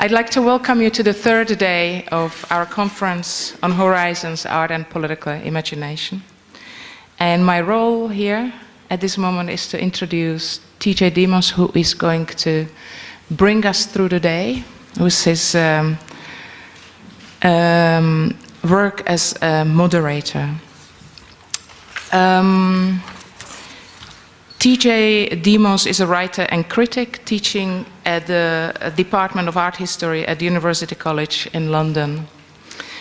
I'd like to welcome you to the third day of our conference on Horizons, Art and Political Imagination. And my role here at this moment is to introduce TJ Demos, who is going to bring us through the day with his work as a moderator. TJ Demos is a writer and critic teaching at the Department of Art History at University College in London.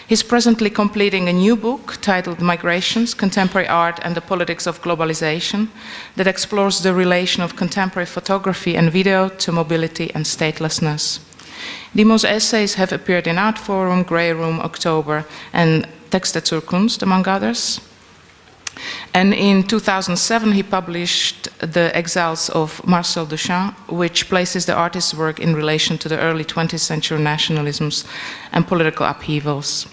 He's presently completing a new book titled Migrations, Contemporary Art and the Politics of Globalization that explores the relation of contemporary photography and video to mobility and statelessness. Demos' essays have appeared in Art Forum, Grey Room, October, and Texte zur Kunst, among others. And in 2007, he published The Exiles of Marcel Duchamp, which places the artist's work in relation to the early 20th century nationalisms and political upheavals.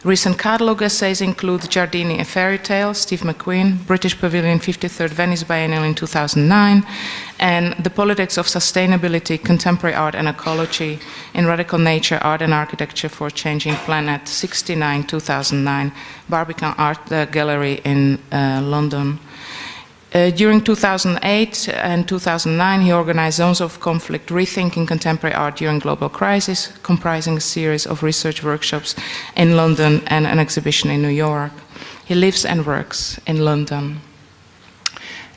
Recent catalogue essays include Giardini, A Fairy Tale, Steve McQueen, British Pavilion 53rd Venice Biennial in 2009, and The Politics of Sustainability, Contemporary Art and Ecology in Radical Nature, Art and Architecture for a Changing Planet, 69, 2009, Barbican Art Gallery in London. During 2008 and 2009, he organized Zones of Conflict, Rethinking Contemporary Art During Global Crisis, comprising a series of research workshops in London and an exhibition in New York. He lives and works in London.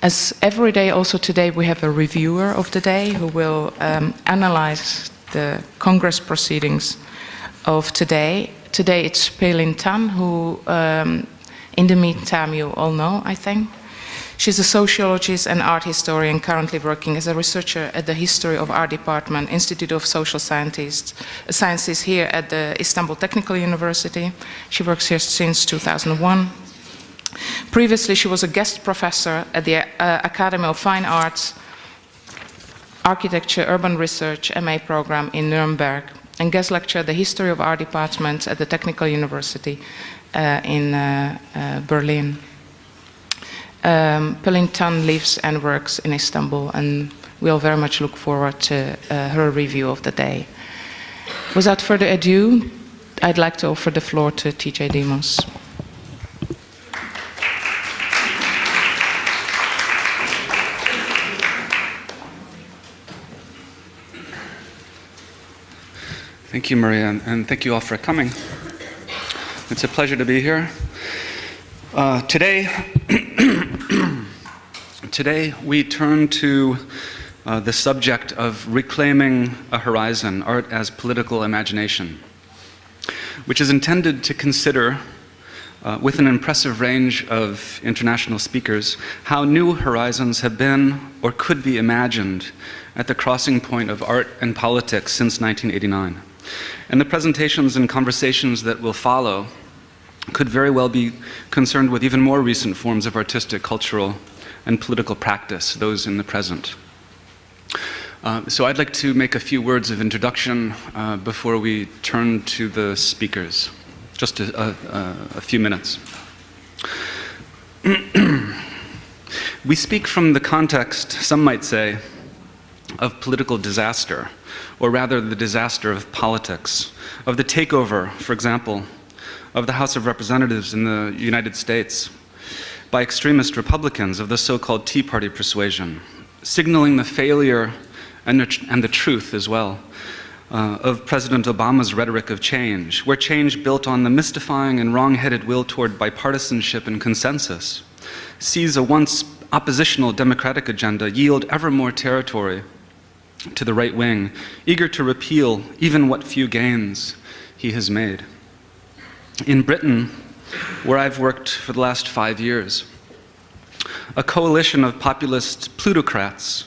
As every day, also today, we have a reviewer of the day who will analyze the Congress proceedings of today. Today it's Pelin Tan, who in the meantime you all know, I think. She's a sociologist and art historian currently working as a researcher at the History of Art Department, Institute of Social Sciences here at the Istanbul Technical University. She works here since 2001. Previously, she was a guest professor at the Academy of Fine Arts, Architecture, Urban Research MA program in Nuremberg, and guest lecturer at the History of Art Department at the Technical University in Berlin. Pelin Tan lives and works in Istanbul, and we'll very much look forward to her review of the day. Without further ado, I'd like to offer the floor to TJ Demos. Thank you, Maria, and thank you all for coming. It's a pleasure to be here. Today we turn to the subject of reclaiming a horizon, art as political imagination, which is intended to consider, with an impressive range of international speakers, how new horizons have been or could be imagined at the crossing point of art and politics since 1989. And the presentations and conversations that will follow could very well be concerned with even more recent forms of artistic, cultural, and political practice, those in the present. So I'd like to make a few words of introduction before we turn to the speakers. Just a few minutes. We speak from the context, some might say, of political disaster, or rather the disaster of politics, of the takeover, for example, of the House of Representatives in the United States by extremist Republicans of the so-called Tea Party persuasion, signaling the failure and the truth as well of President Obama's rhetoric of change, where change built on the mystifying and wrong-headed will toward bipartisanship and consensus sees a once oppositional democratic agenda yield ever more territory to the right wing, eager to repeal even what few gains he has made. In Britain, where I've worked for the last 5 years, a coalition of populist plutocrats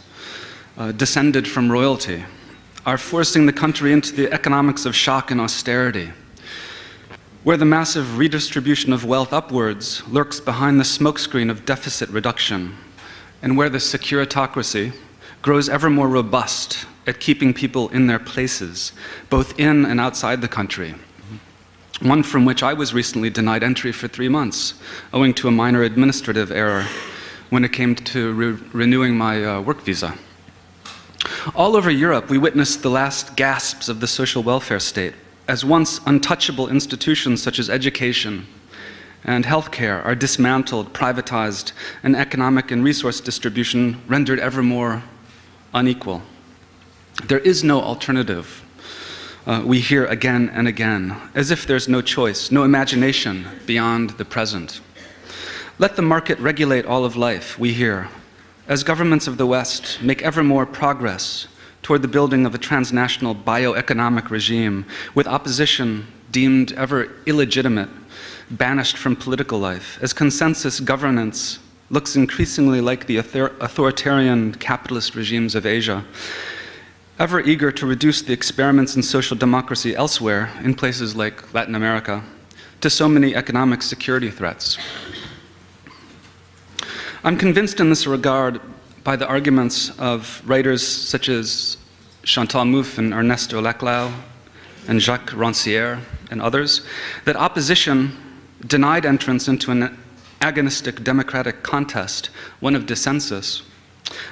descended from royalty are forcing the country into the economics of shock and austerity, where the massive redistribution of wealth upwards lurks behind the smokescreen of deficit reduction, and where the securitocracy grows ever more robust at keeping people in their places, both in and outside the country. One from which I was recently denied entry for 3 months, owing to a minor administrative error when it came to renewing my work visa. All over Europe, we witnessed the last gasps of the social welfare state, as once untouchable institutions such as education and healthcare are dismantled, privatized, and economic and resource distribution rendered ever more unequal. There is no alternative. We hear again and again, as if there's no choice, no imagination beyond the present. Let the market regulate all of life, we hear, as governments of the West make ever more progress toward the building of a transnational bioeconomic regime with opposition deemed ever illegitimate, banished from political life, as consensus governance looks increasingly like the authoritarian capitalist regimes of Asia, ever eager to reduce the experiments in social democracy elsewhere, in places like Latin America, to so many economic security threats. I'm convinced in this regard by the arguments of writers such as Chantal Mouffe and Ernesto Laclau and Jacques Rancière and others, that opposition denied entrance into an agonistic democratic contest, one of dissensus,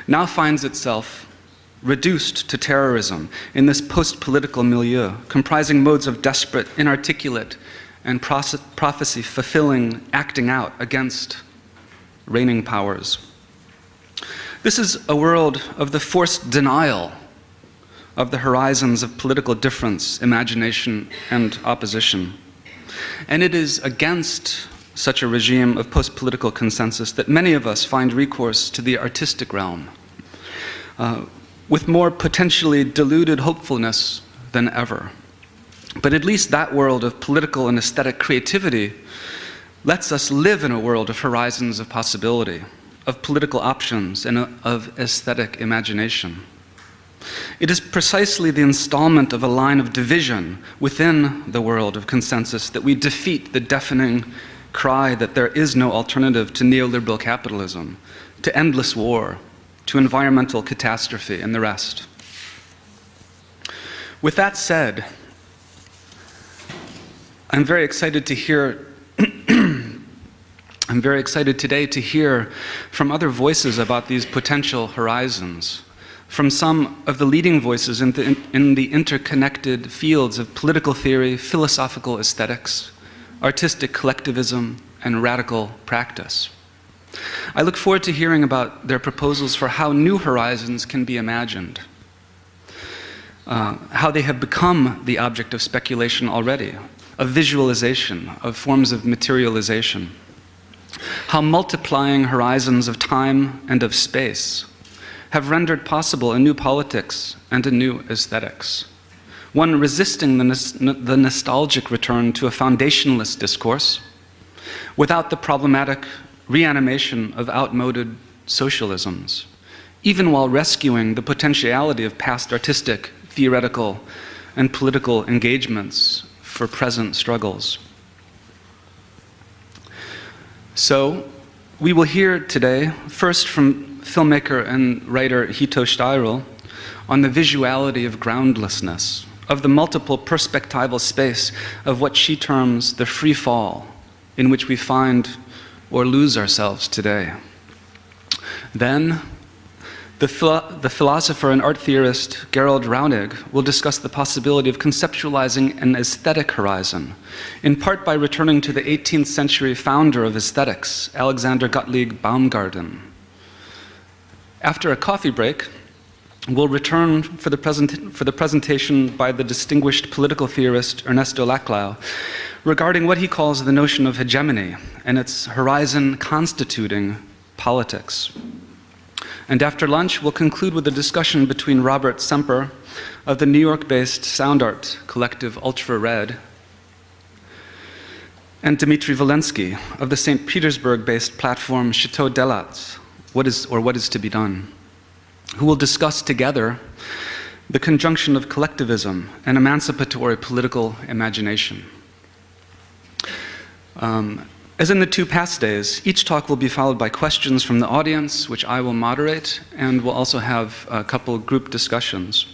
now finds itself reduced to terrorism in this post-political milieu, comprising modes of desperate, inarticulate, and prophecy-fulfilling acting out against reigning powers. This is a world of the forced denial of the horizons of political difference, imagination, and opposition. And it is against such a regime of post-political consensus that many of us find recourse to the artistic realm, with more potentially deluded hopefulness than ever. But at least that world of political and aesthetic creativity lets us live in a world of horizons of possibility, of political options, and of aesthetic imagination. It is precisely the installment of a line of division within the world of consensus that we defeat the deafening cry that there is no alternative to neoliberal capitalism, to endless war, to environmental catastrophe, and the rest. With that said, I'm very excited to hear I'm very excited today to hear from other voices about these potential horizons, from some of the leading voices in the interconnected fields of political theory, philosophical aesthetics, artistic collectivism, and radical practice. I look forward to hearing about their proposals for how new horizons can be imagined, how they have become the object of speculation already, of visualization, of forms of materialization, how multiplying horizons of time and of space have rendered possible a new politics and a new aesthetics, one resisting the nostalgic return to a foundationalist discourse without the problematic reanimation of outmoded socialisms, even while rescuing the potentiality of past artistic, theoretical, and political engagements for present struggles. So, we will hear today, first from filmmaker and writer Hito Steyrl, on the visuality of groundlessness, of the multiple perspectival space of what she terms the free fall in which we find or lose ourselves today. Then, the philosopher and art theorist Gerald Raunig will discuss the possibility of conceptualizing an aesthetic horizon, in part by returning to the 18th century founder of aesthetics, Alexander Gottlieb Baumgarten. After a coffee break, we'll return for the presentation by the distinguished political theorist Ernesto Laclau regarding what he calls the notion of hegemony and its horizon constituting politics. And after lunch, we'll conclude with a discussion between Robert Semper of the New York-based sound art collective Ultra Red and Dmitry Volensky of the St. Petersburg-based platform Chateau Delat, What is to be done, who will discuss together the conjunction of collectivism and emancipatory political imagination. As in the two past days, each talk will be followed by questions from the audience, which I will moderate, and we'll also have a couple group discussions.